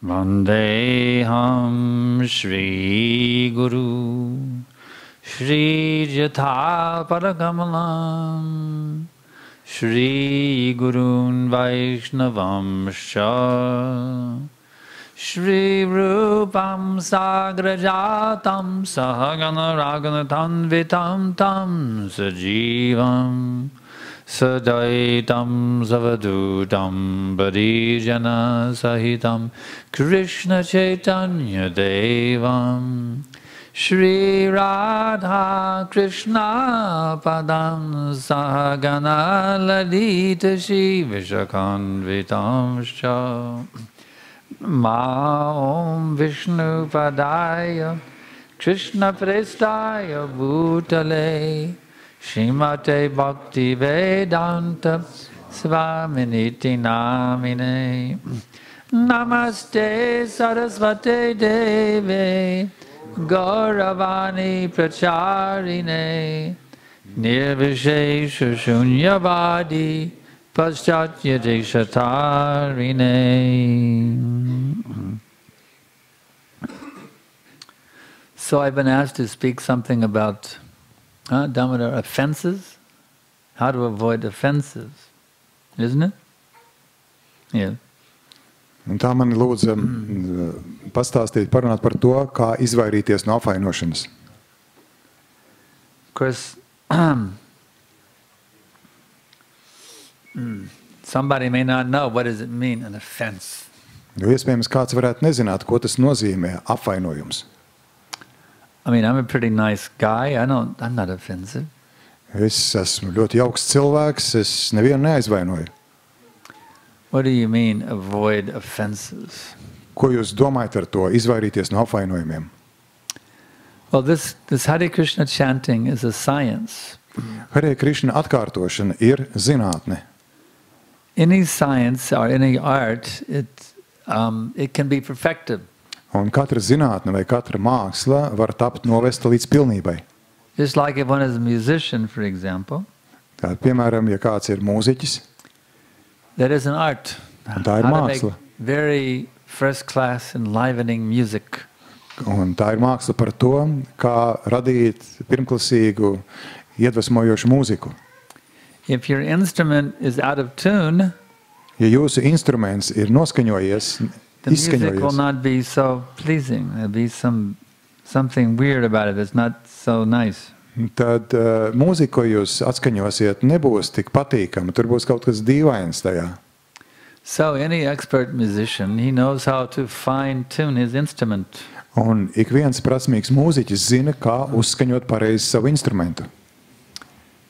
Vandeham Shri Guru Shri Jatha Paragamalam Shri Gurun Vaishnavam Sha Shri Rupam Sagrajatam Sahagana Raganatam Vitam Tam Sajivam Sadaitam Savadutam Badijana Sahitam Krishna Chaitanya Devam Shri Radha Krishna Padam Sahagana Lalita Shri Vishakhan Vitam Shah Ma Om Vishnu Padaya Krishna Prestaya Bhutale Shrimate Bhakti Vedanta Svaminiti Namine Namaste Sarasvate Deve Gauravani Pracharine Nirvishesha Shunyavadi Paschatya Deshatarine. So I've been asked to speak something about Damodar, offenses, how to avoid offenses, isn't it? Yeah. Un tā man lūdza pastāstīt, parunāt par to, kā izvairīties no apvainošanas. Of course, somebody may not know what does it mean, an offense. Jo iespējams kāds varētu nezināt, ko tas nozīmē apvainojums. I mean, I'm a pretty nice guy. I'm not offensive. Es esmu ļoti jauks cilvēks, es nevienu neaizvainoju. What do you mean, avoid offenses? Ko jūs domājat ar to, izvairīties no apvainojumiem? Well, this Hare Krishna chanting is a science. Hare Krishna atkārtošana ir zinātne. Any science or any art, it can be perfected. Un katra zinātne vai katra māksla var tapt novesta līdz pilnībai. Just like if one is a musician, for example. Tā, piemēram, ja kāds ir mūziķis, that is an art. tā ir māksla. Very first class enlivening music. Un tā ir māksla par to, kā radīt pirmklasīgu, iedvesmojošu mūziku. If your instrument is out of tune, ja jūsu instruments ir noskaņojies, the music will not be so pleasing. There'll be something weird about it. It's not so nice. Tad mūzika, ko jūs atskaņosiet, nebūs tik patīkama. Tur būs kaut kas dīvains tajā. So any expert musician, he knows how to fine tune his instrument. Un ik viens prasmīgs mūziķis zina, kā uzskaņot pareizi savu instrumentu.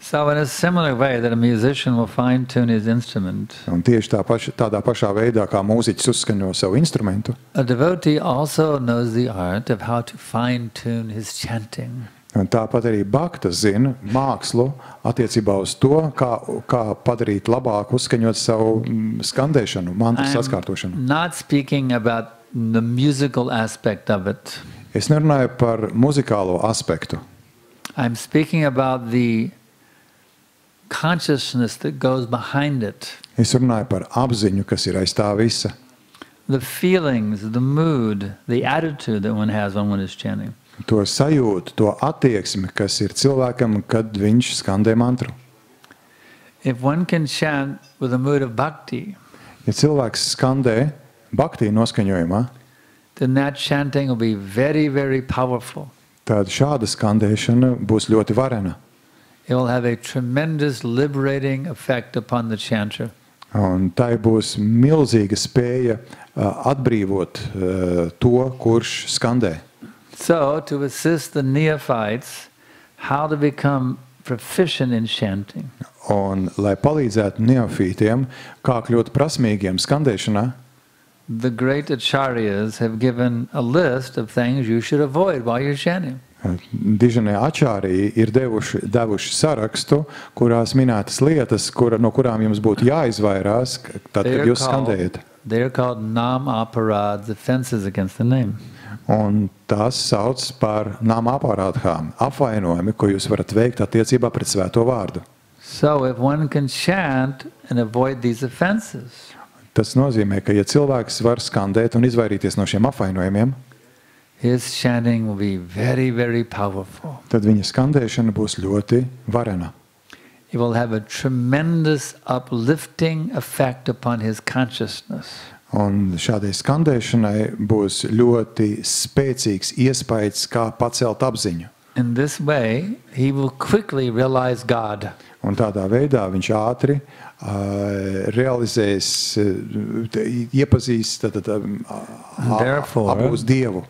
So in a similar way that a musician will fine tune his instrument. Un tieši tādā pašā veidā, kā mūziķis uzskaņo savu instrumentu. A devotee also knows the art of how to fine tune his chanting. Un tāpat arī bhakta zina mākslu attiecībā uz to, kā padarīt labāk uzskaņot savu skandēšanu, mantras atkārtošanu. I'm not speaking about the musical aspect of it. Es nerunāju par muzikālo aspektu. I'm speaking about the consciousness that goes behind it. Es runāju par apziņu, kas ir aiz tā visa. The feelings, the mood, the attitude that one has when one is chanting. To sajūtu, to attieksmi, kas ir cilvēkam, kad viņš skandē mantru. If one can chant with a mood of bhakti, ja cilvēks skandē bhakti noskaņojumā, then that chanting will be very, very powerful. Tad šāda skandēšana būs ļoti varena. It will have a tremendous liberating effect upon the chanter. Un tai būs milzīga spēja atbrīvot to, kurš skandē. So, to assist the neophytes, how to become proficient in chanting. Un, lai palīdzētu neofītiem, kā kļūt prasmīgiem skandēšanā, the great acharyas have given a list of things you should avoid while you're chanting. Dižanie ačāriji ir devuši sarakstu, kurās minētas lietas, no kurām jums būtu jāizvairās, tad, kad jūs skandējat. They are called nam aparāds, offenses against the name. Un tās sauc par nam aparādhām, apvainojumi, ko jūs varat veikt attiecībā pret svēto vārdu. So if one can chant and avoid these offenses, Tas nozīmē, ka ja cilvēks var skandēt un izvairīties no šiem apvainojumiem, his chanting will be very, very powerful. tad viņa skandēšana būs ļoti varena. It will have a tremendous uplifting effect upon his consciousness. Un šādai skandēšanai būs ļoti spēcīgs iespējas, kā pacelt apziņu. In this way, he will quickly realize God. Un tādā veidā viņš ātri realizēs, iepazīst, apgūs Dievu.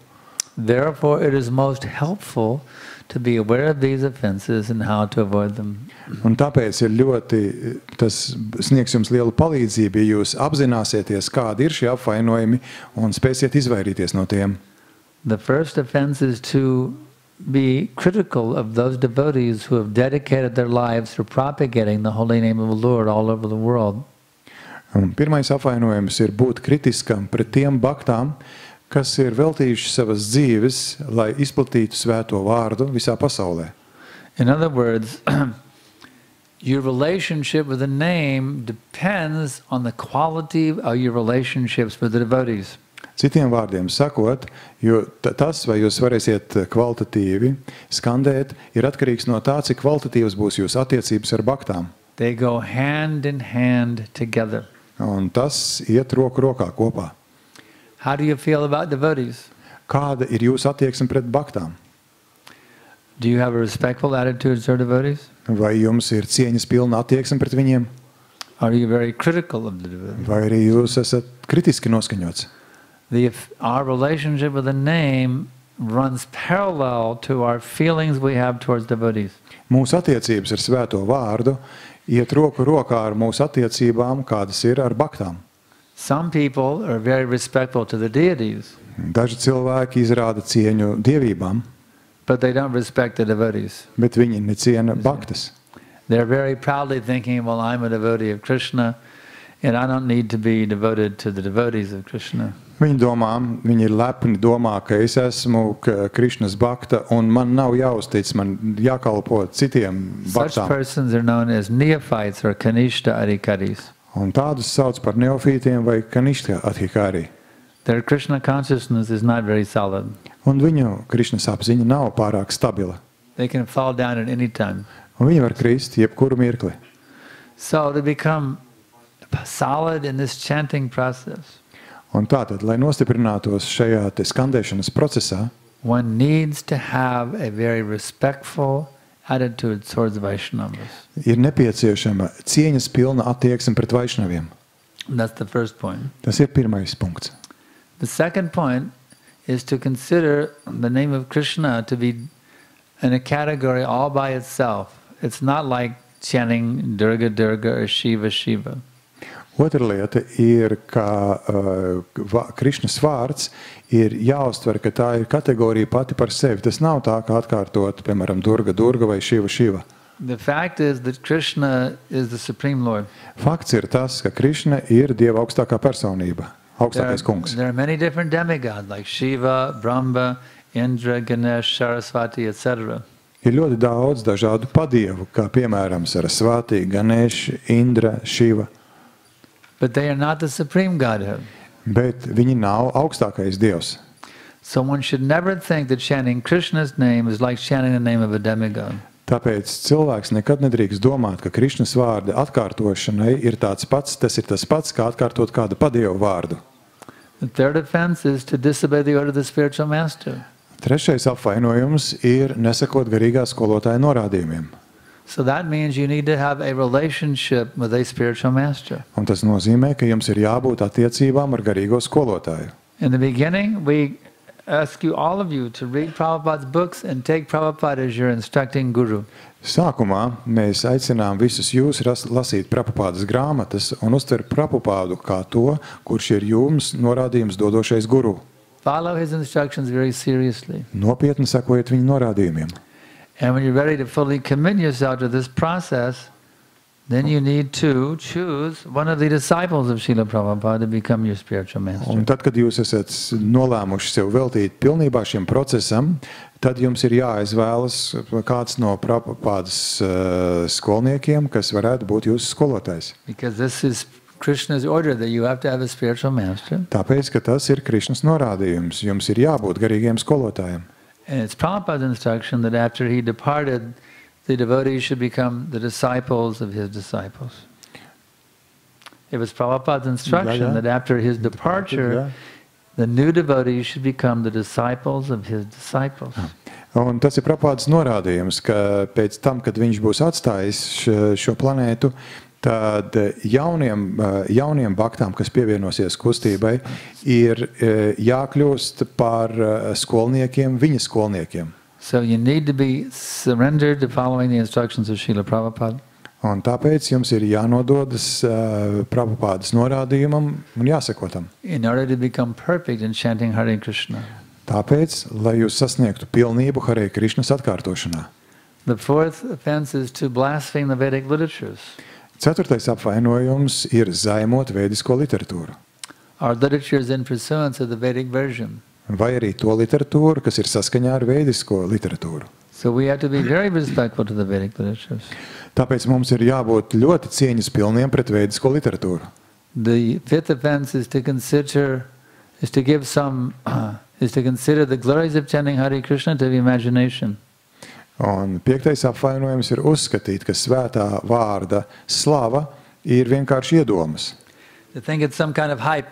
Therefore, it is most helpful to be aware of these offenses and how to avoid them. Un tāpēc ir ļoti, tas sniegs jums lielu palīdzību, ja jūs apzināsieties, kādi ir šie apvainojumi un spēsiet izvairīties no tiem. The first offense is to be critical of those devotees who have dedicated their lives to propagating the holy name of the Lord all over the world. Un pirmais apvainojums ir būt kritiskam pret tiem baktām, kas ir veltījuši savas dzīves, lai izplatītu svēto vārdu visā pasaulē. In other words, your relationship with the name depends on the quality of your relationships with the devotees. Citiem vārdiem sakot, jo tas, vai jūs varēsiet kvalitatīvi skandēt, ir atkarīgs no tā, cik kvalitatīvas būs jūsu attiecības ar baktām. They go hand in hand together. Un tas iet roku rokā kopā. How do you feel about devotees? Kāda ir jūsu attieksme pret baktām? Do you have a respectful attitude toward devotees? Vai jums ir cieņas pilna attieksme pret viņiem? Are you very critical of the devotees? Vai arī jūs esat kritiski noskaņots? Our relationship with the name runs parallel to our feelings we have towards devotees. Mūsu attiecības ar svēto vārdu iet roku rokā ar mūsu attiecībām, kādas ir ar baktām. Some people are very respectful to the deities. Daži cilvēki izrāda cieņu dievībām, but they don't respect the devotees. Bet viņi neciena baktas. They're very proudly thinking, well, I'm a devotee of Krishna, and I don't need to be devoted to the devotees of Krishna. Viņi ir lepni domā, ka es esmu Krišnas bakta, un man nav jāuztic, man jākalpo citiem baktām. Such persons are known as neophytes or kanishta adhikaris. Un tādus sauc par neofītiem vai kanishta adhikari. Their Krishna consciousness is not very solid. Un viņu Krišnas apziņa nav pārāk stabila. They can fall down at any time. Un viņi var krist jebkuru mirkli. So to become solid in this chanting process, un tātad, lai nostiprinātos šajā te skandēšanas procesā, one needs to have a very respectful attitude towards Vaishnavas. Ir nepieciešama cieņas pilna attieksme pret Vaišnaviem. That's the first point. Tas ir pirmais punkts. The second point is to consider the name of Krishna to be in a category all by itself. It's not like chanting Durga Durga or Shiva Shiva. Otra lieta ir, ka Krišnas vārds ir jāuztver, ka tā ir kategorija pati par sevi. Tas nav tā, kā atkārtot, piemēram, Durga Durga vai Shiva Shiva. The fact is that Krishna is the Supreme Lord. Fakts ir tas, ka Krišna ir Dieva augstākā personība, augstākais kungs. There are many different demigods like Shiva, Brahma, Indra, Ganesh, Sarasvati, etc. Ir ļoti daudz dažādu padievu, kā piemēram Sarasvati, Ganesh, Indra, Shiva. But they are not the supreme Godhead. Bet viņi nav augstākais Dievs. So one should never think that chanting Krishna's name is like chanting the name of a demigod. Tāpēc cilvēks nekad nedrīkst domāt, ka Krišnas vārda atkārtošanai ir tas ir tas pats, kā atkārtot kādu padievu vārdu. The third offense is to disobey the order of the spiritual master. Trešais apvainojums ir nesakot garīgā skolotāja norādījumiem. So that means you need to have a relationship with a spiritual master. Un tas nozīmē, ka jums ir jābūt attiecībām ar garīgo skolotāju. In the beginning, we ask you, all of you, to read Prabhupada's books and take Prabhupada as your instructing guru. Sākumā mēs aicinām visus jūs lasīt Prabhupadas grāmatas un uztver Prabhupādu kā to, kurš ir jums norādījums dodošais guru. Follow his instructions very seriously. Nopietni sekojiet viņa norādījumiem. And when you're ready to fully commit yourself to this process, then you need to choose one of the disciples of Srila Prabhupada to become your spiritual master. Un tad, kad jūs esat nolēmuši sev veltīt pilnībā šim procesam, tad jums ir jāizvēlas kāds no Prabhupadas skolniekiem, kas varētu būt jūsu skolotājs. Because this is Krishna's order that you have to have a spiritual master. Tāpēc, ka tas ir Krišnas norādījums. Jums ir jābūt garīgiem skolotājiem. And it's Prabhupada's instruction that after he departed, the devotees should become the disciples of his disciples. It was Prabhupada's instruction that after his departure, the new devotees should become the disciples of his disciples. Un tas ir Prabhupādas norādījums, ka pēc tam, kad viņš būs atstājis šo planētu, tad jauniem baktām, kas pievienosies kustībai, ir jākļūst par skolniekiem, viņa skolniekiem. So you need to be surrendered to following the instructions of Srila Prabhupada. Un tāpēc jums ir jānododas Prabhupādas norādījumam un jāseko tam. In order to become perfect in chanting Hare Krishna. Tāpēc, lai jūs sasniegtu pilnību Hare Krišnas atkārtošanā. The fourth offense is to blaspheme the Vedic literatures. Ceturtais apvainojums ir zaimot vēdisko literatūru. Our literature is in pursuance of the Vedic version. Vai arī to literatūru, kas ir saskaņā ar vēdisko literatūru. So we have to be very respectful to the Vedic literatures. Tāpēc mums ir jābūt ļoti cieņas pilniem pret vēdisko literatūru. The fifth offense is to consider the glories of chanting Hare Krishna to the imagination. Un piektais apvainojums ir uzskatīt, ka svētā vārda slava ir vienkārši iedomas. To think it's some kind of hype.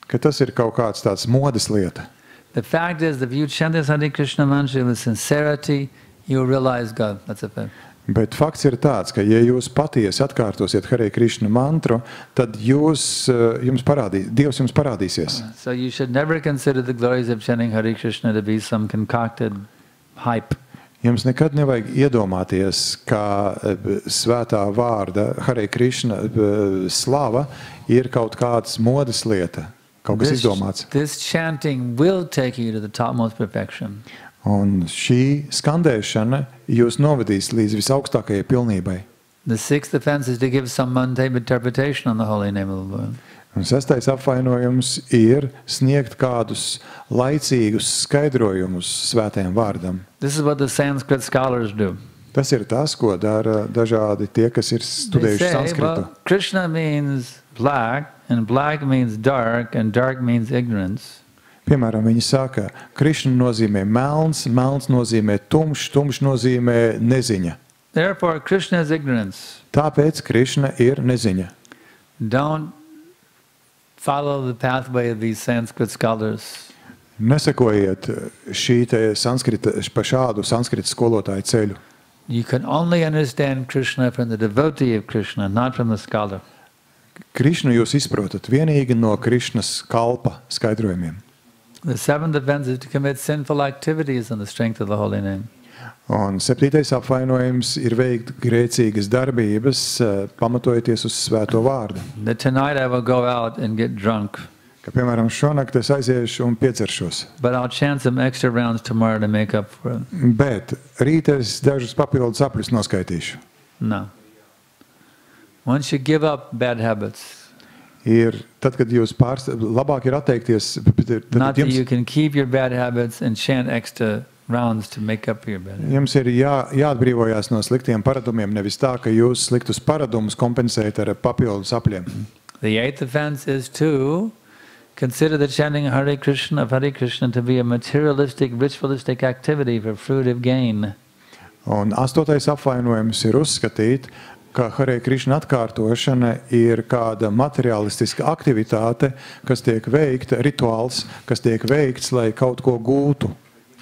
Ka tas ir kaut kāds tāds modes lieta. The fact is, if you chant this Hare Krishna mantra with sincerity, you will realize God. That's a fact. Bet fakts ir tāds, ka ja jūs patiesi atkārtosiet Hare Krishna mantru, tad Dievs jums parādīsies. So you should never consider the glories of chanting Hare Krishna to be some concocted hype. Jums nekad nevajag iedomāties, ka svētā vārda Hare Krishna slava ir kaut kāds modes lieta, kaut kas izdomāts. This chanting will take you to the topmost perfection. Un šī skandēšana jūs novedīs līdz visaugstākajai pilnībai. The sixth offense is to give some mundane interpretation on the holy name of the Lord. Un sestais apvainojums ir sniegt kādus laicīgus skaidrojumus svētajam vārdam. This is what the Sanskrit scholars do. Tas ir tas, ko dara dažādi tie, kas ir studējuši sanskritu. Well, Krishna means black, and black means dark, and dark means ignorance. Piemēram, viņi saka, Krišna nozīmē melns, melns nozīmē tumšs, tumšs nozīmē neziņa. Therefore, Krishna is ignorance. Tāpēc Krišna ir neziņa. Don't follow the pathway of these Sanskrit scholars. Nesekojiet pa šādu sanskrita skolotāju ceļu. You can only understand Krishna from the devotee of Krishna, not from the scholar. Krišnu jūs izprotat vienīgi no Krišnas kalpa skaidrojumiem. The seventh offense is to commit sinful activities on the strength of the holy name. Un septītais apvainojums ir veikt grēcīgas darbības, pamatojoties uz svēto vārdu. That tonight I will go out and get drunk. Ka, piemēram, šonakt es aiziešu un pieceršos. But I'll chant some extra rounds tomorrow to make up for it. Bet rīt es dažus papildus apļus noskaitīšu. No. Once you give up bad habits, Tad, kad jūs labāk ir atteikties, not that you can keep your bad habits and chant extra rounds to make up for your bad habits. Jums ir jāatbrīvojās no sliktiem paradumiem, nevis tā, ka jūs sliktus paradumus kompensējat ar papildus apļiem. The eighth offense is to consider the chanting Hare Krishna to be a materialistic, ritualistic activity for fruitive gain. Un astotais apvainojums ir uzskatīt, ka Hare Krishna atkārtošana ir kāda materialistiska aktivitāte, kas tiek veikta, rituāls, kas tiek veikts, lai kaut ko gūtu.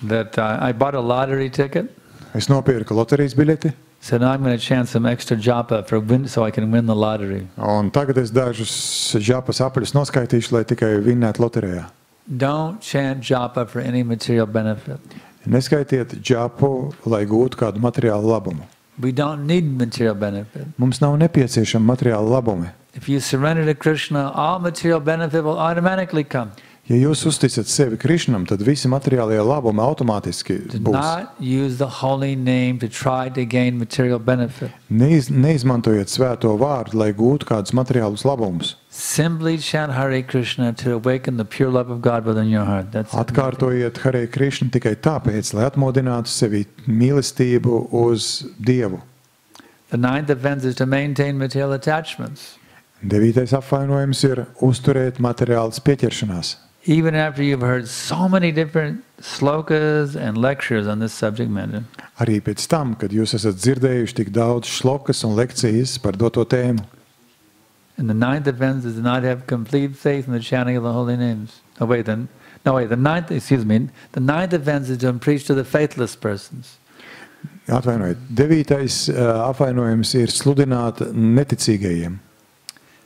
That I bought a lottery ticket. Es nopirku loterijas biļeti. So now I'm going to chant some extra japa so I can win the lottery. Un tagad es dažus džapas apļus noskaitīšu, lai tikai vinnētu loterijā. Don't chant japa for any material benefit. Neskaitiet džapu, lai gūtu kādu materiālu labumu. We don't need material benefit. Mums nav nepieciešama materiāla labumi. If you surrender to Krishna, all material benefit will automatically come. Ja jūs uzticat sevi Krišnam, tad visi materiālie labumi automātiski būs. Do not use the holy name to try to gain material benefit. Neizmantojiet svēto vārdu, lai gūtu kādus materiālus labumus. Simply chant Hare Krishna to awaken the pure love of God within your heart. That's Atkārtojiet Hare Krishna tikai tāpēc, lai atmodinātu sevi mīlestību uz Dievu. The ninth offense is to maintain material attachments. Devītais apvainojums ir uzturēt materiālas pieķeršanās. Even after you've heard so many different slokas and lectures on this subject matter. Arī pēc tam, kad jūs esat dzirdējuši tik daudz šlokas un lekcijas par doto tēmu. And the ninth offense is to not have complete faith in the chanting of the holy names. The ninth offense is to preach to the faithless persons. Atvainojiet, devītais apvainojums ir sludināt neticīgajiem.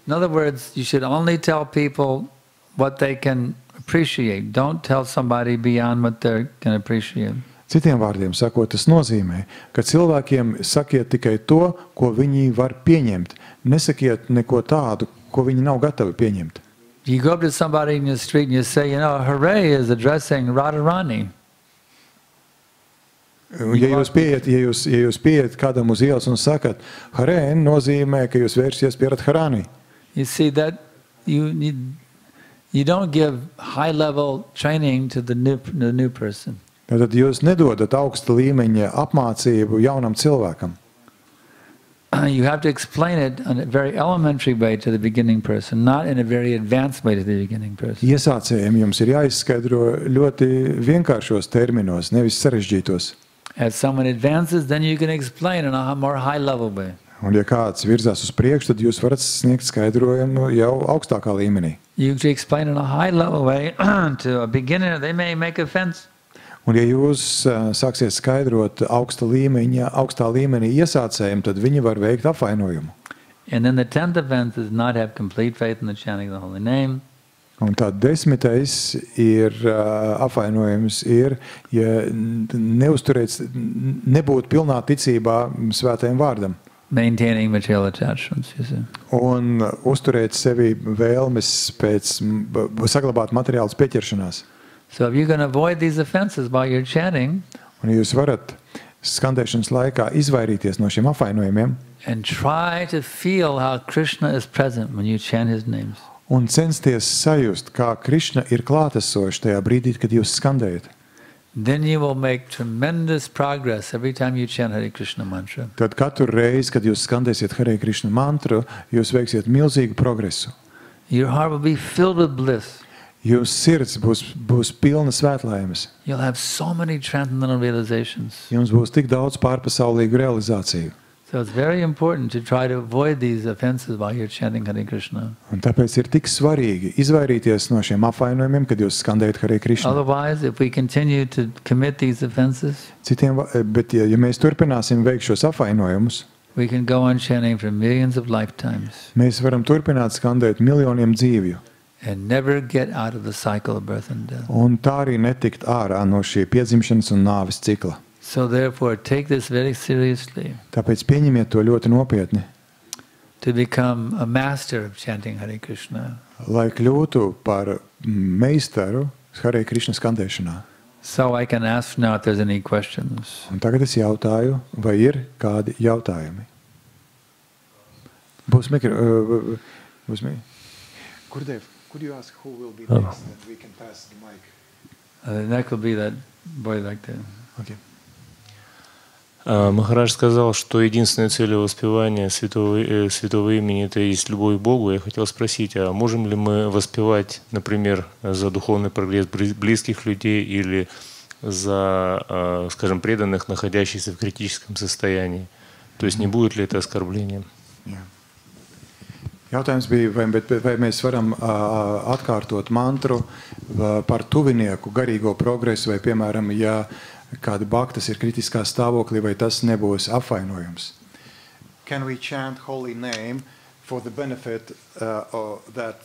In other words, you should only tell people what they can appreciate. Don't tell somebody beyond what they can appreciate. Citiem vārdiem sakot, tas nozīmē, ka cilvēkiem sakiet tikai to, ko viņi var pieņemt. Nesakiet neko tādu, ko viņi nav gatavi pieņemt. You go up to somebody in the street and you say, you know, Hare is addressing Radharani. Ja jūs pieiet kādam uz ielas un sakat, Hare nozīmē, ka jūs vērsies pie Radharani. You see that you don't give high-level training to the new person. Tad jūs nedodat augsta līmeņa apmācību jaunam cilvēkam. You have to explain it in a very elementary way to the beginning person, not in a very advanced way to the beginning person. Iesācējiem jums ir jāizskaidro ļoti vienkāršos terminos, nevis sarežģītos. As someone advances, then you can explain in a more high-level way. Un ja kāds virzās uz priekšu, tad jūs varat sniegt skaidrojumu jau augstākā līmenī. You can explain in a high-level way to a beginner, they may make offense. Un ja jūs sāksiet skaidrot augstā līmenī iesācējiem, tad viņi var veikt apvainojumu. And then the 10th offense is not have complete faith in the chanting of the holy name. Un tā 10. ir apvainojums ir, ja nebūt pilnā ticībā svētajam vārdam. Maintaining material attachments, you see. Un uzturēt sevi vēlmes saglabāt materiālas pieķeršanās. So if you can avoid these offenses while you're chanting, un jūs varat skandēšanas laikā izvairīties no šiem apvainojumiem, and try to feel how Krishna is present when you chant his names. Un censties sajust, kā Krišna ir klātesošs tajā brīdī, kad jūs skandējat. Then you will make tremendous progress every time you chant Hare Krishna mantra. Tad katru reizi, kad jūs skandēsiet Hare Krishna mantru, jūs veiksiet milzīgu progresu. Your heart will be filled with bliss. Jūsu sirds būs pilna svētlaimes. You'll have so many transcendental realizations. Jums būs tik daudz pārpasaulīgu realizāciju. So it's very important to try to avoid these offenses while you're chanting Hare Krishna. Un tāpēc ir tik svarīgi izvairīties no šiem apvainojumiem, kad jūs skandējat Hare Krishna. Otherwise, if we continue to commit these offenses, bet ja mēs turpināsim veikt šos apvainojumus, we can go on chanting for millions of lifetimes. Mēs varam turpināt skandēt miljoniem dzīvju. And never get out of the cycle of birth and death. Un tā arī netikt ārā no šī piedzimšanas un nāves cikla. So therefore, take this very seriously. Tāpēc pieņemiet to ļoti nopietni. To become a master of chanting Hare Krishna. Lai kļūtu par meistaru Hare Krishna skandēšanā. So I can ask now if there's any questions. Un tagad es jautāju, vai ir kādi jautājumi? Būs Gurdev, could you ask who will be next that we can pass the mic? That could be that boy like that. Okay. Махарадж сказал, что единственная цель воспевания святого имени – это есть любовь к Богу. Я хотел спросить, а можем ли мы воспевать, например, за духовный прогресс близких людей или за, скажем, преданных, находящихся в критическом состоянии? То есть не будет ли это оскорблением? Yeah. Jautājums bija, vai mēs varam atkārtot mantru par tuvinieku garīgo progresu, vai, piemēram, ja kāda bhaktas ir kritiskā stāvoklī, vai tas nebūs apvainojums. Can we chant holy name for the benefit that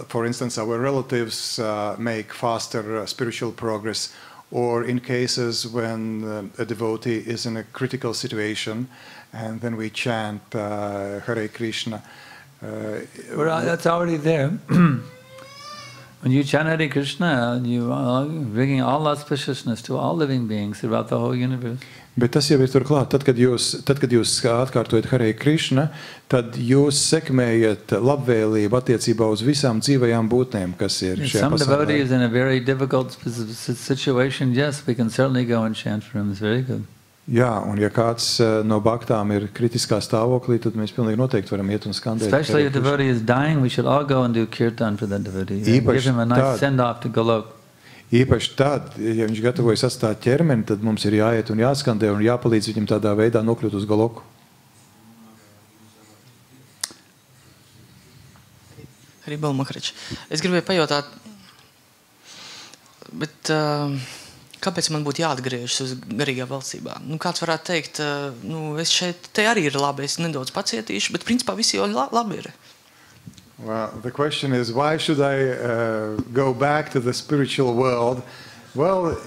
for instance, our relatives make faster spiritual progress, or in cases when a devotee is in a critical situation, and then we chant Hare Krishna. Well, that's already there. When you chant Hare Krishna, you are bringing all auspiciousness to all living beings throughout the whole universe. Bet tas jau ir turklāt, tad, kad jūs atkārtojat Hare Krishna, tad jūs sekmējat labvēlību attiecībā uz visām dzīvajām būtnēm, kas ir šajā Some pasaulē. devotee is in a very difficult situation. Yes, we can certainly go and chant for him. It's very good. Jā, un ja kāds no baktām ir kritiskā stāvoklī, tad mēs pilnīgi noteikti varam iet un skandēt. Especially if the devotee is dying, we should all go and do kirtan for that devotee. Give him a nice send-off to Golok. Īpaši tad, ja viņš gatavojas atstāt ķermeni, tad mums ir jāiet un jāskandē un jāpalīdz viņam tādā veidā nokļūt uz Goloku. Ribal Maharaj. Es gribēju pajautāt, bet kāpēc man būtu jāatgriežas uz garīgā valstībā? Nu, kāds varētu teikt, es šeit, te arī ir labi, es nedaudz pacietīšu, bet principā visi jau labi ir. Well, the question is, why should I go back to the spiritual world? Well,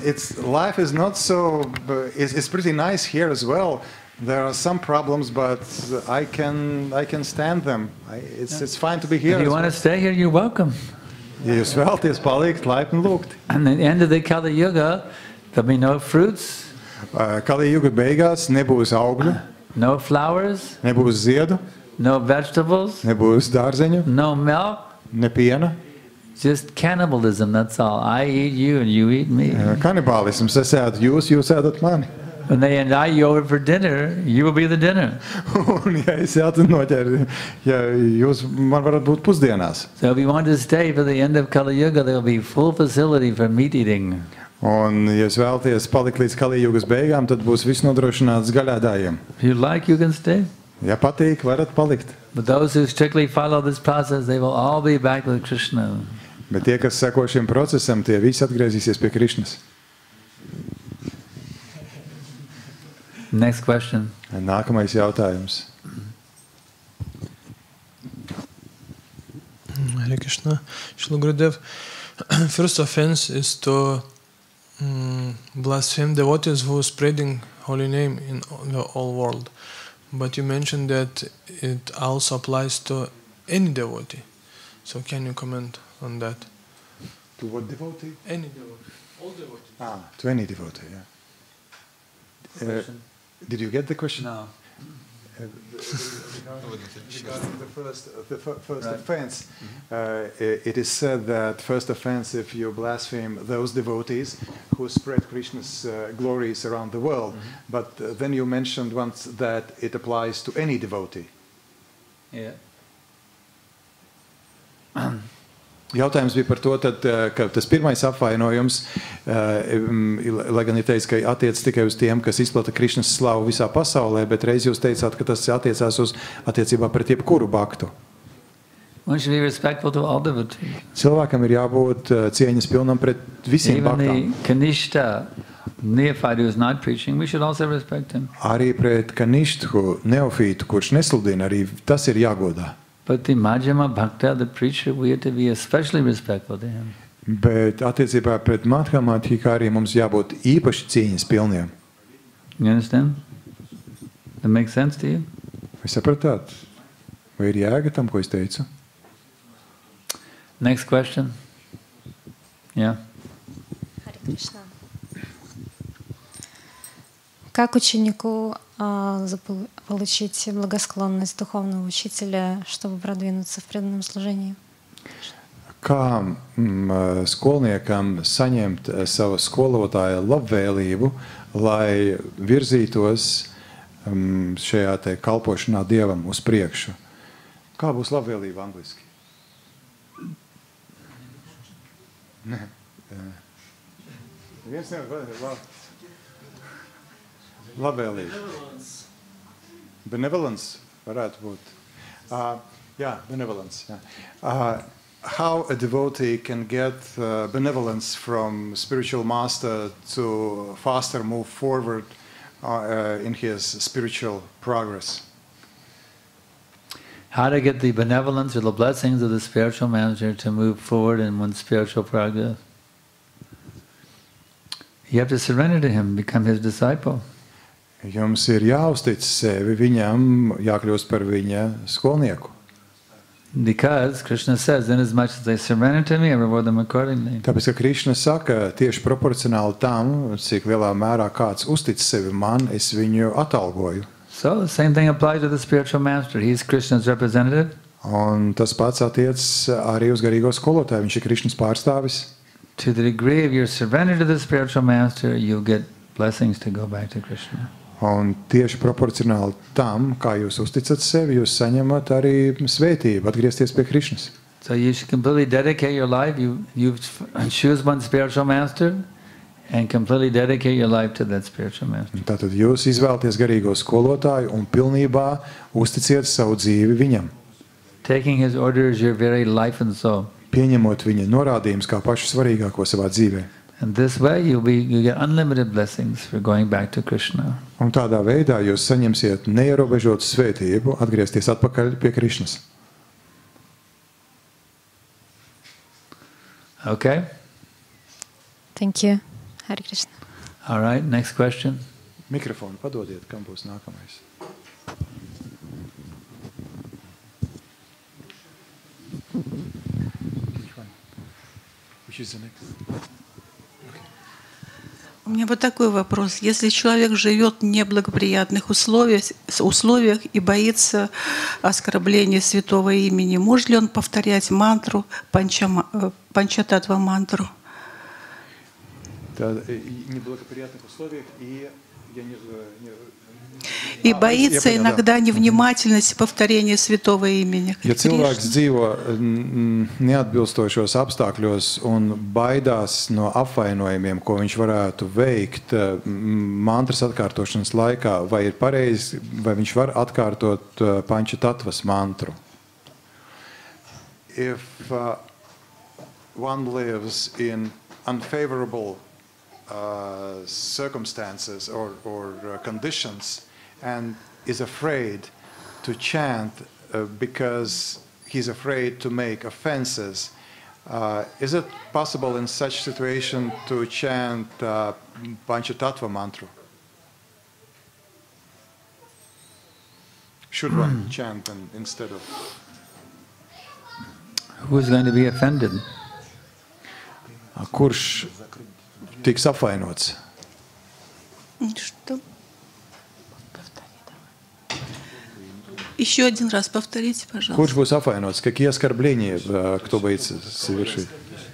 life is not so, it's pretty nice here as well. There are some problems, but I can stand them. It's fine to be here. If you want to stay here, you're welcome. Ja jūs vēlaties palikt, laipni lūgt. And at the end of the Kali Yuga, there'll be no fruits. Kali Yuga beigās nebūs augļu. No flowers. Nebūs ziedu. No vegetables. Nebūs dārzeņu. No milk. Ne piena. Just cannibalism, that's all. I eat you and you eat me. Kanibālisms, es ēdu jūs ēdat mani. When they invite you over for dinner, you will be the dinner. Un ja es jātu noķer, ja jūs man varat būt pusdienās. So if you want to stay for the end of Kali Yuga, there will be full facility for meat eating. Un ja jūs vēlaties palikt līdz Kali Yugas beigām, tad būs viss nodrošināts gaļādājiem. If you like, you can stay. Ja patīk, varat palikt. But those who strictly follow this process, they will all be back with Krishna. Bet tie, kas seko šim procesam, tie visi atgriezīsies pie Krišnas. Next question. Nākamais jautājums. Hare Krishna. Shri Gurudev, first offense is to blaspheme devotees who are spreading holy name in the whole world. But you mentioned that it also applies to any devotee. So can you comment on that? To what devotee? Any devotee. All devotees. To any devotee, yeah. Did you get the question? No. Regarding the first offense, it is said that first offense if you blaspheme those devotees who spread Krishna's glories around the world. But then you mentioned once that it applies to any devotee. Yeah. Jautājums bija par to, tad, ka tas pirmais apvainojums, lai gan ir teicis, ka attiec tikai uz tiem, kas izplata Krišnas slavu visā pasaulē, bet reiz jūs teicāt, ka tas attiecās uz attiecībā pret jebkuru baktu. One should be respectful to all devotees. Cilvēkam ir jābūt cieņas pilnam pret visiem baktām. Even the Kanishta neophyte who is not preaching, we should also respect him. Arī pret Kanishtu neofītu, kurš nesludina, arī tas ir jāgodā. But the Madhyama Bhakta, the preacher, we have to be especially respectful to him. Bet attiecībā pret Madhyama Adhikari mums jābūt īpaši cieņas pilniem. You understand? That makes sense to you? Vai sapratāt? Vai ir jēga tam, ko es teicu? Next question. Yeah. Hare Krishna. Как ученику получить благосклонность духовного учителя, чтобы продвинуться в преданном служении? Kā skolniekam saņemt savu skolotāja labvēlību, lai virzītos šajā te kalpošanā Dievam uz priekšu? Kā būs labvēlība angliski? Viens nevar labvēlība. Benevolence varētu būt. Benevolence. Yeah. How a devotee can get benevolence from spiritual master to faster move forward in his spiritual progress. How to get the benevolence or the blessings of the spiritual master to move forward in one's spiritual progress? You have to surrender to him, become his disciple. Jums ir jāuztic sevi viņam, jākļūst par viņa skolnieku. Because Krishna says, inasmuch as they surrender to me, I reward them accordingly. Tāpēc, ka Krišna saka, tieši proporcionāli tam, cik lielā mērā kāds uztic sevi man, es viņu atalgoju. So the same thing applies to the spiritual master. He's Krishna's representative. Un tas pats attiec arī uz garīgo skolotāju. Viņš ir Krišnas pārstāvis. To the degree of your surrender to the spiritual master, you'll get blessings to go back to Krishna. Un tieši proporcionāli tam, kā jūs uzticat sevi, jūs saņemat arī svētību, atgriezties pie Krišnas. So you should completely dedicate your life. You choose one spiritual master and completely dedicate your life to that spiritual master. Tātad jūs izvēlaties garīgo skolotāju un pilnībā uzticiet savu dzīvi viņam. Taking his orders your very life and soul. Pieņemot viņa norādījumus kā pašu svarīgāko savā dzīvē. And this way you get unlimited blessings for going back to Krishna. Un tādā veidā jūs saņemsiet neierobežotu svētību atgriezties atpakaļ pie Krišnas. Okay? Thank you. Hare Krishna. All right, next question. Mikrofonu padodiet, kam būs nākamais. Which is the next? У меня вот такой вопрос. Если человек живет в неблагоприятных условиях и боится оскорбления святого имени, может ли он повторять мантру, панчататва мантру? Неблагоприятных условиях И боится иногда невнимательности повторения святого имени. Ja cilvēks dzīvo neatbilstošos apstākļos un baidās no apvainojumiem, ko viņš varētu veikt mantras atkārtošanas laikā, vai ir pareizi, vai viņš var atkārtot pančatatvas mantru? If one lives in unfavorable circumstances or conditions and is afraid to chant because he's afraid to make offenses, is it possible in such situation to chant Panchatattva mantra? Should one chant instead of? Who is going to be offended? Kurš tiks apvainots? Что? Еще один раз повторите, пожалуйста. Kurš būs apvainots? Какие оскорбления, кто боится совершить?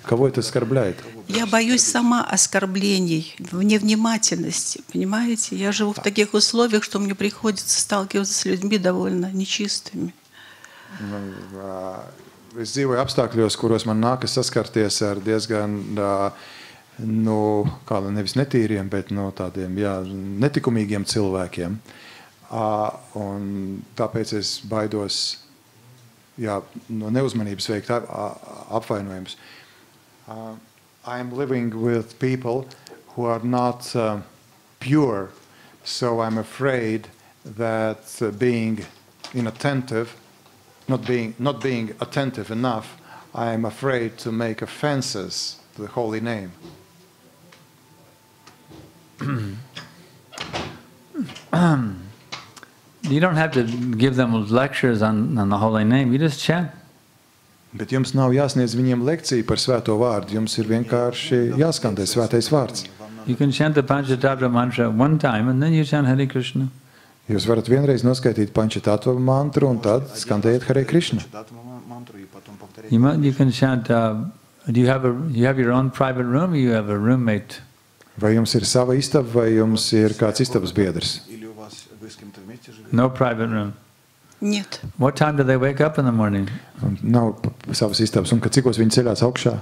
Кого это оскорбляет? Я боюсь сама оскорблений, невнимательности, понимаете? Я живу в таких условиях, что мне приходится сталкиваться с людьми довольно нечистыми. Es dzīvoju apstākļos, kuros man nākas saskarties ar diezgan, nevis netīriem, bet tādiem, netikumīgiem cilvēkiem. Un tāpēc es baidos, no neuzmanības veikt apvainojumus. I'm living with people who are not pure, so I'm afraid that being inattentive, not being attentive enough, I am afraid to make offenses to the holy name. You don't have to give them lectures on the holy name. You just chant. Bet jums nav jāsniedz viņiem lekcija par svēto vārdu. Jums ir vienkārši jāskandē svētais vārds. You can chant the Panchatattva mantra one time and then you chant Hare Krishna. Jūs varat vienreiz noskaitīt Panchatattva mantru un tad skandējiet Hare Krishna. You can chant. You have your own private room, or you have a roommate. Vai jums ir sava istaba, vai jums ir kāds istabas biedrs? No private room. Нет. What time do they wake up in the morning? Nav savas istabas. Un cikos viņi ceļās augšā?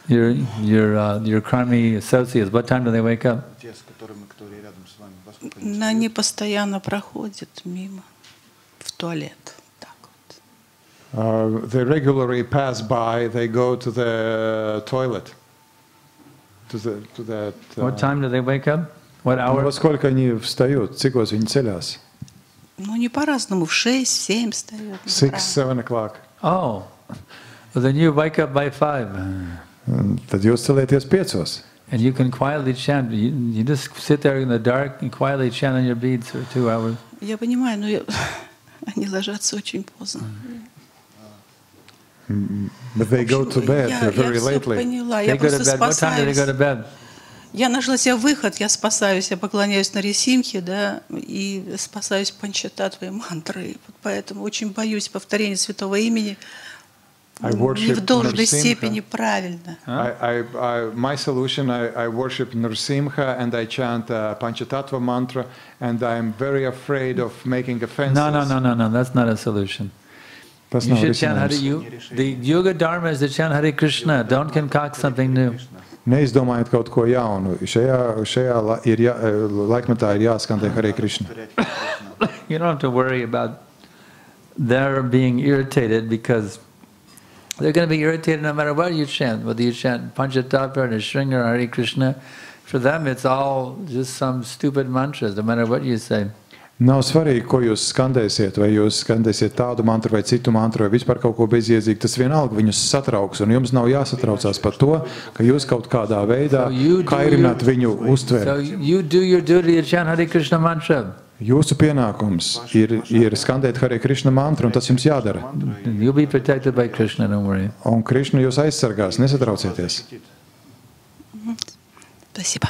Your karmi associates, what time do they wake up? Они постоянно проходят мимо в туалет. Так вот. They regularly pass by, they go to the toilet. To that, What time do they wake up? What hour? Во сколько они встают? Cikos viņi ceļās? Ну, не по-разному. В 6-7 встают. 6-7 o'clock. Oh, well then you wake up by 5. Tad jūs celieties 5. And you can quietly chant. You just sit there in the dark and quietly chant on your beads for 2 hours. Я понимаю, но они ложатся очень поздно. But they go to bed very lately. They go to bed. What time do they go to bed? Я нашла себе выход, я спасаюсь, я поклоняюсь Нарисимхе, да, и спасаюсь Панчататтвой мантрой. Вот поэтому очень боюсь повторения святого имени не в должной степени правильно. My solution, I worship Nrsimha and I chant Panchatattva mantra and I'm very afraid of making offenses. No, that's not a solution. Tas You nav should chant risinājums. the yoga dharma is to chant Hare Krishna. Don't concoct something new. Neizdomājiet kaut ko jaunu. Šajā laikmetā ir jāskandē Hare Krishna. You don't have to worry about their being irritated because they're going to be irritated no matter what you chant. Whether you chant Panchatattva or Nrsimha or Hare Krishna, for them it's all just some stupid mantras, no matter what you say. Nav svarīgi, ko jūs skandēsiet, vai jūs skandēsiet tādu mantru vai citu mantru, vai vispār kaut ko bezjēdzīgu. Tas vienalga viņus satrauks, un jums nav jāsatraucās par to, ka jūs kaut kādā veidā kairināt viņu uztvert. So you do your duty to chant Hare Krishna mantra. Jūsu pienākums ir skandēt Hare Krishna mantru, un tas jums jādara. You'll be protected by Krishna, don't worry. Un Krishna jūs aizsargās, nesatraucieties. Спасибо.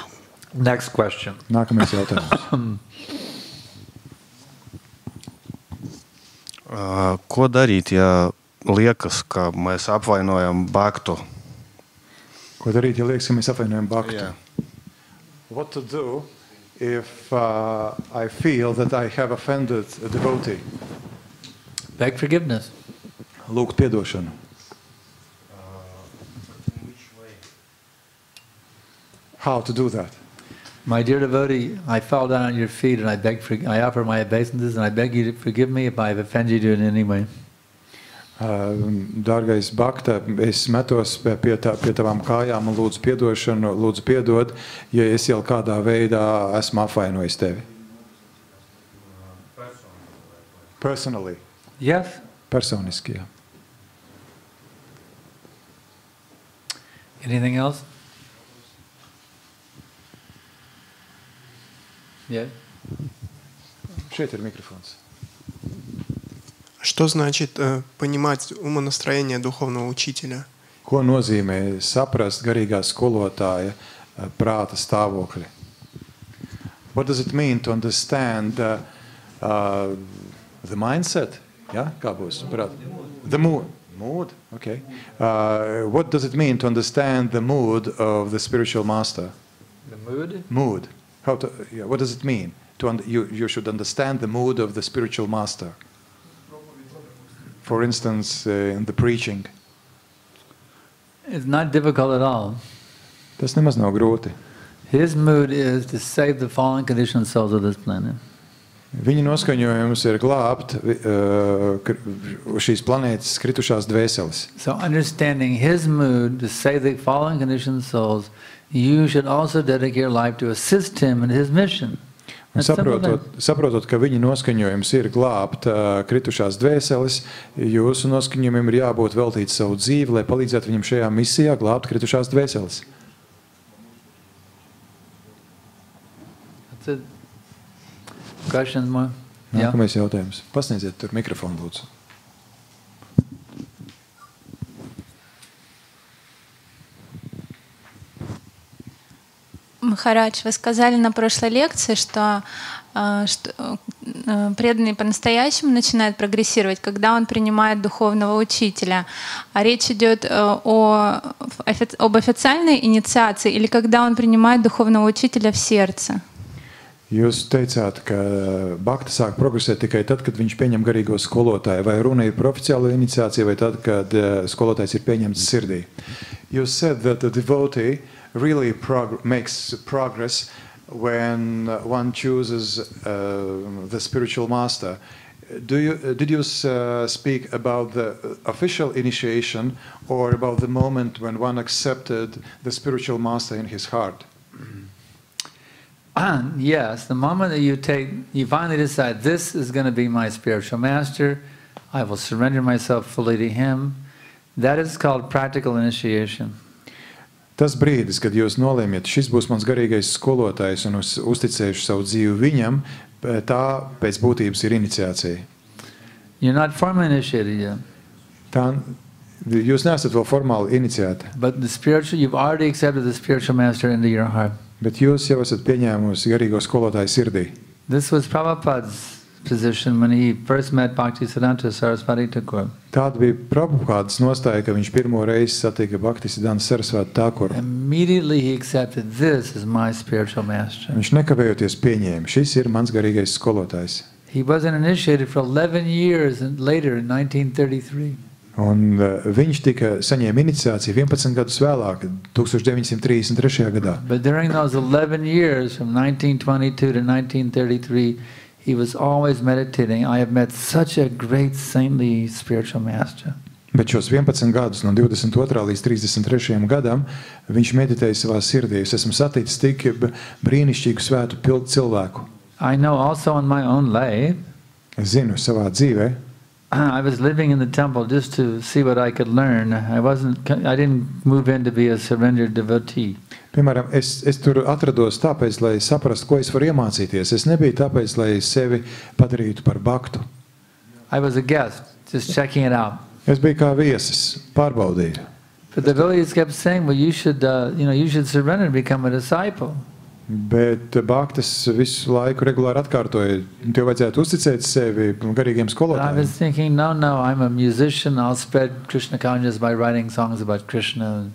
Next question. Nākamais jautājums. Ko darīt, ja liekas, ka mēs apvainojam bhaktu? Ko darīt, ja liekas, ka mēs apvainojam bhaktu? Yeah. What to do if I feel that I have offended a devotee? Beg forgiveness. Lūgt piedošanu. How to do that? My dear devotee, I fell down at your feet and I offer my obeisances and I beg you to forgive me if I have offended you in any way. Dārgais Bhakta, es metos pie tavām kājām un lūdzu piedošanu, lūdzu piedod, ja es jau kādā veidā esmu apvainojis tevi. Personally. Yes. Personiski, jā. Anything else? Yeah. Šeit ir mikrofons. Что значит понимать умонастроение духовного учителя? Ko nozīmē saprast garīgā skolotāja prāta stāvokli? What does it mean to understand the mindset? Yeah, kā būs? The mood. Mood? Okay. What does it mean to understand the mood of the spiritual master? The mood? Mood. What does it mean? You should understand the mood of the spiritual master. For instance, in the preaching. It's not difficult at all. Tas nemaz nav grūti. His mood is to save the fallen conditioned souls of this planet. Viņa noskaņojums ir glābt šīs planētas kritušās dvēseles. So understanding his mood to save the fallen conditioned souls, you should also dedicate your life to assist him in his mission. Saprotot, ka viņa noskaņojums ir glābt kritušās dvēseles, jūsu noskaņojumiem ir jābūt veltīt savu dzīvi, lai palīdzētu viņam šajā misijā glābt kritušās dvēseles. That's it. Questions more? Nākamais jautājums. Pasniedziet tur mikrofonu, lūdzu. Махарадж, вы сказали на прошлой лекции, что преданный по-настоящему начинает прогрессировать, когда он принимает духовного учителя. А речь идет об официальной инициации или когда он принимает духовного учителя в сердце? Jūs teicāt, ka bhakta sāk progresēt tikai tad, kad viņš pieņem garīgo skolotāju. Vai runa ir par oficiālo iniciāciju, vai tad, kad skolotājs ir pieņemts sirdī? You said that the devotee really makes progress when one chooses the spiritual master. Did you speak about the official initiation or about the moment when one accepted the spiritual master in his heart? Yes, the moment that you finally decide, this is going to be my spiritual master, I will surrender myself fully to him, that is called practical initiation. Tas brīdis, kad jūs nolēmiet, šis būs mans garīgais skolotājs un uzticējuši savu dzīvi viņam, tā pēc būtības ir iniciācija. You're not formally initiated yet. Tā, jūs neesat vēl formāli iniciēti. But you've already accepted the spiritual master into your heart. Bet jūs jau esat pieņēmusi garīgo skolotāju sirdī. This was Prabhupada's position when he first met Bhaktisiddhanta Saraswati Thakur. Tāda bija Prabhupādas nostāja, ka viņš pirmo reizi satika Bhaktisiddhanta Sarasvati Thakuru. Immediately he accepted, this is my spiritual master. Viņš nekavējoties pieņēma, šis ir mans garīgais skolotājs. He wasn't initiated for 11 years and later in 1933. Un viņš tika saņēma iniciāciju 11 gadus vēlāk, 1933. gadā. But during those 11 years, from 1922 to 1933, he was always meditating. I have met such a great saintly spiritual master. Bet šos 11 gadus, no 22. līdz 33. gadam, viņš meditēja savā sirdī. Es esmu saticis tik brīnišķīgu svētu pildu cilvēku. I know also in my own life, Es zinu savā dzīvē, I was living in the temple just to see what I could learn. I didn't move in to be a surrendered devotee. piemēram, es tur atrados tāpēc, lai saprastu, ko es varu iemācīties. Es nebiju tāpēc, lai sevi padarītu par baktu. I was a guest, just checking it out. Es biju kā viesis, pārbaudīju. But the devotees kept saying, well, you should surrender and become a disciple. Bet baktas visu laiku regulāri atkārtoja, tev vajadzētu uzticēt sevi garīgiem But I skolotājiem. was thinking, no, I'm a musician. I'll spread Krishna consciousness by writing songs about Krishna.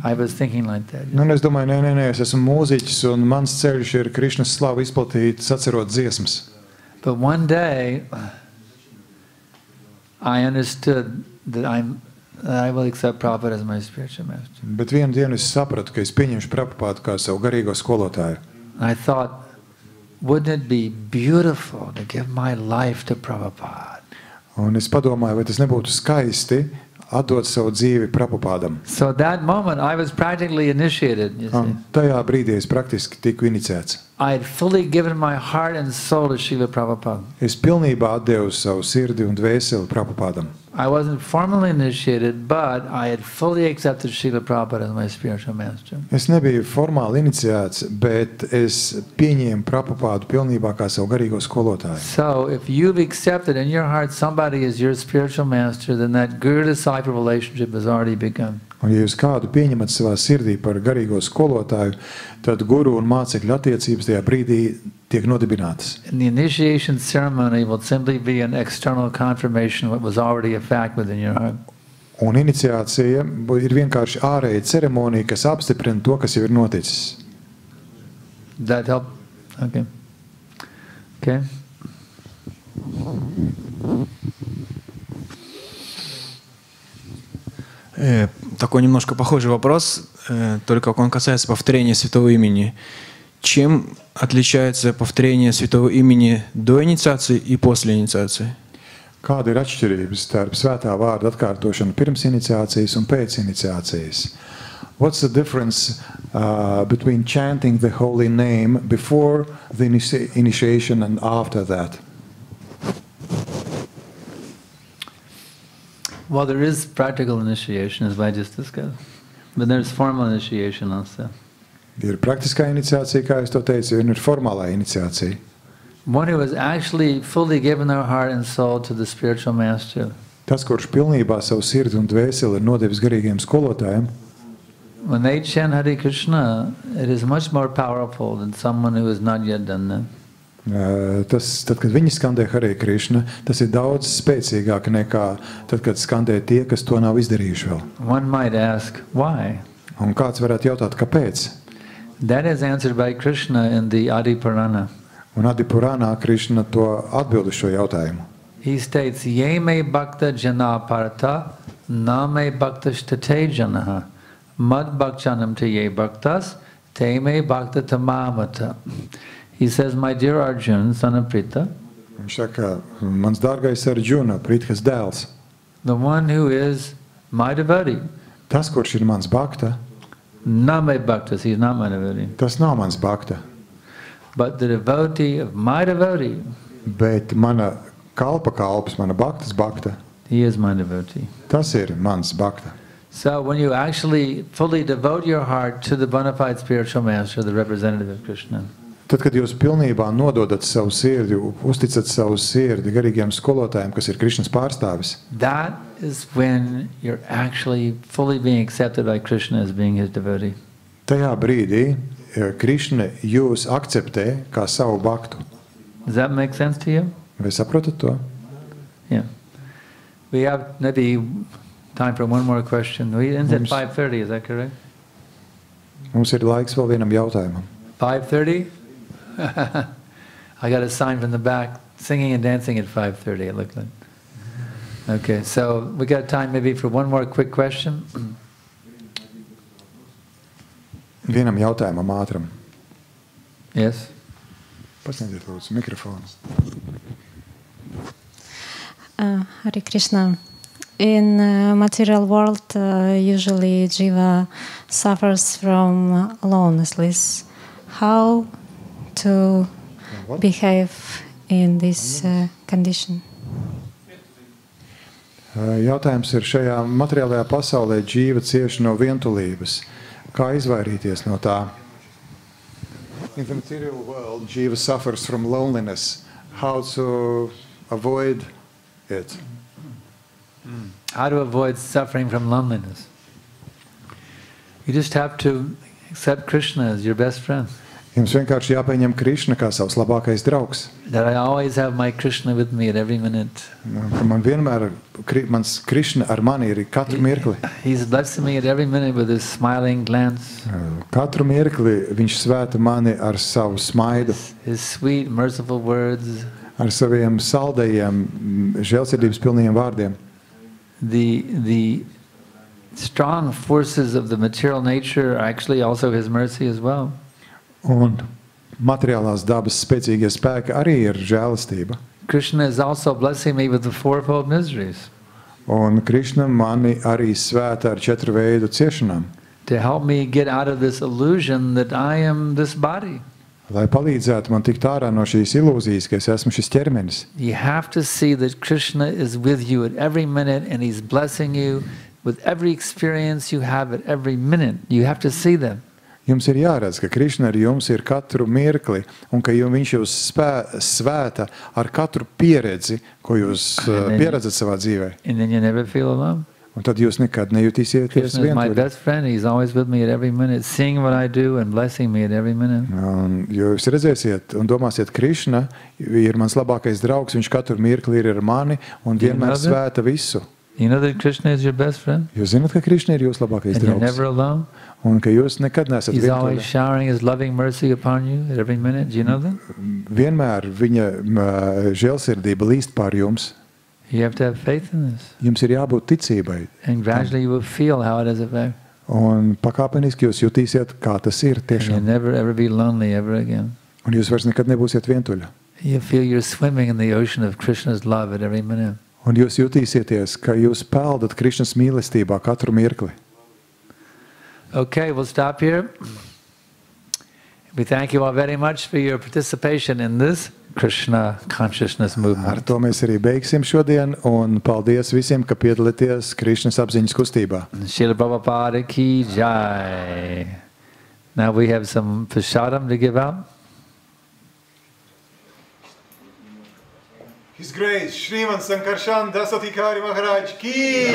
I was thinking like that. Nu, es domāju, nē, es esmu mūziķis un mans ceļš ir Krišnas slavu izplatīt, sacerot dziesmas. But one day, I understood that I will accept Prabhupada as my spiritual master. Bet vienu dienu es sapratu, ka es pieņemšu Prabhupādu kā savu garīgo skolotāju. I thought, wouldn't it be beautiful to give my life to Prabhupada? Un es padomāju, vai tas nebūtu skaisti atdot savu dzīvi Prabhupādam. So at that moment, I was practically initiated, you see. Un tajā brīdī es praktiski tiku inicēts. I had fully given my heart and soul to Srila Prabhupada. Es pilnībā atdevu savu sirdi un dvēseli Prabhupādam. I wasn't formally initiated, but I had fully accepted Srila Prabhupada as my spiritual master. Es nebiju formāli iniciēts, bet es pieņēmu Prabhupādu pilnībā kā savu garīgo skolotāju. So if you've accepted in your heart somebody as your spiritual master, then that guru-disciple relationship has already begun. Un ja jūs kādu pieņemat savā sirdī par garīgo skolotāju, tad guru un mācekļu attiecības tajā brīdī tiek nodibinātas. And the initiation ceremony will simply be an external confirmation of what was already a fact within your heart. Un iniciācija ir vienkārši ārēja ceremonija, kas apstiprina to, kas jau ir noticis. That help? Okay. Okay. Такой немножко похожий вопрос, только он касается повторения святого имени. Чем отличается повторение святого имени до инициации и после инициации? Kāda ir atšķirības starp svētā vārda atkārtošanu pirms iniciācijas un pēc iniciācijas? What's the difference between chanting the holy name before the initiation and after that? Well, there is practical initiation, as I just discussed. But there's formal initiation also. Ir praktiskā iniciācija, kā es to teicu, un ir formālā iniciācija. One who has actually fully given their heart and soul to the spiritual master. Tas, kurš pilnībā savu sirdi un dvēseli ir nodevis garīgiem skolotājiem, when they chant Hare Krishna, it is much more powerful than someone who has not yet done that. Tad, kad viņi skandē Hare Krishna, tas ir daudz spēcīgāk nekā tad, kad skandē tie, kas to nav izdarījuši vēl. One might ask, why? Un kāds varētu jautāt, kāpēc? That is answered by Krishna in the Adi Purana. Un Adi Purānā Krishna to atbild uz šo jautājumu. He states, Ye me bhakta jana parata, na me bhakta shtate janaha, mad bhakchanam te ye bhaktas, te me bhakta tamamata. He says, my dear Arjuna, son of Pritha, Viņš saka, mans dārgais Arjuna, Prithas dēls, the one who is my devotee, tas, kurš ir mans bhakta, not my bhaktas, he is not my devotee, tas nav mans bhakta, but the devotee of my devotee, bet mana kalpa kalps, mana bhaktas bhakta, he is my devotee. tas ir mans bhakta. So when you actually fully devote your heart to the bona fide spiritual master, the representative of Krishna, Tad, kad jūs pilnībā nododat savu sirdi, uzticat savu sirdi garīgiem skolotājiem, kas ir Krišnas pārstāvis, that is when you're actually fully being accepted by Krishna as being his devotee. tajā brīdī Krišna jūs akceptē kā savu bhaktu. Does that make sense to you? Vai saprotat to? Yeah. We have maybe time for one more question. We end at 5:30, is that correct? Mums ir laiks vēl vienam jautājumam. 5:30? I got a sign from the back, singing and dancing at 5:30, it looked like. Okay, so we got time maybe for one more quick question. Vienam jautājumam ātram. Yes? Pasniedziet lūdzu mikrofonu. Hare Krishna. In material world, usually jiva suffers from loneliness. How to behave in this condition? Jautājums ir šajā materiālajā pasaulē dzīva cieši no vientulības. Kā izvairīties no tā? In the material world, jiva suffers from loneliness. How to avoid it? How to avoid suffering from loneliness? You just have to accept Krishna as your best friend. Jums vienkārši jāpieņem Krišna kā savs labākais draugs. That I always have my Krishna with me at every minute. Man vienmēr mans Krišna ar mani ir katru mirkli. He's blessing me at every minute with his smiling glance. Katru mirkli viņš svēta mani ar savu smaidu. His sweet, merciful words. Ar saviem saldējiem, žēlsirdības pilniem vārdiem. The strong forces of the material nature are actually also his mercy as well. Un materiālās dabas spēcīgie spēki arī ir žēlastība. Krishna is also blessing me with the fourfold miseries. Un Krišna mani arī svēta ar 4 veidu ciešanām. To help me get out of this illusion that I am this body. Lai palīdzētu man tikt ārā no šīs ilūzijas, ka es esmu šis ķermenis. You have to see that Krishna is with you at every minute and he's blessing you with every experience you have at every minute. You have to see them. Jums ir jāredz, ka Krišna ar jums ir katru mirkli un ka viņš jūs svēta ar katru pieredzi, ko jūs pieredzat savā dzīvē. And then you never feel alone. Un tad jūs nekad nejutīsieties Krishna is my vientuļi. best friend. He's always with me at every minute, seeing what I do and blessing me at every minute. Un jūs redzēsiet un domāsiet, Krišna ir mans labākais draugs, viņš katru mirkli ir ar mani un vienmēr svēta visu. You know that Krishna is your best friend? Jūs zināt, ka Krišna ir jūsu labākais And you're draugs. never alone? Un ka jūs nekad nesat He's always vientuļi. showering his loving mercy upon you at every minute. Do you know that? Vienmēr viņa žēlsirdība līst pār jums. You have to have faith in this. Jums ir jābūt ticībai. And gradually you will feel how it is effect. Un pakāpeniski jūs jutīsiet, kā tas ir And you'll tiešām. never ever be lonely ever again. Un jūs vairs nekad nebūsiet vientuļi. You feel you're swimming in the ocean of Krishna's love at every minute. Un jūs jutīsieties, ka jūs peldat Krišnas mīlestībā katru mirkli. Okay, we'll stop here. We thank you all very much for your participation in this Krishna consciousness Ar movement. to mēs arī beigsim šodien, un paldies visiem, ka piedalieties Krišnas apziņas kustībā. Srila Prabhupada ki jai. Now we have some prasadam to give out. His Grace, Sriman Sankarshan, das Adhikari Maharaj ki!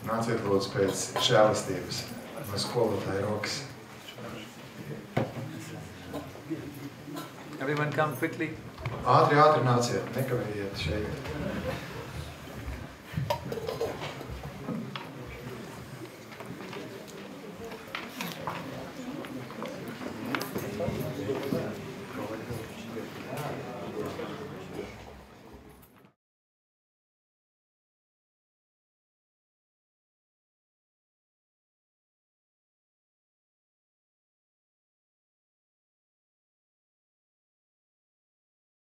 Nāciet lūdzu pēc žēlastības no skolotāja rokas. Everyone come quickly. Ātri nāciet, nekavējiet šeit.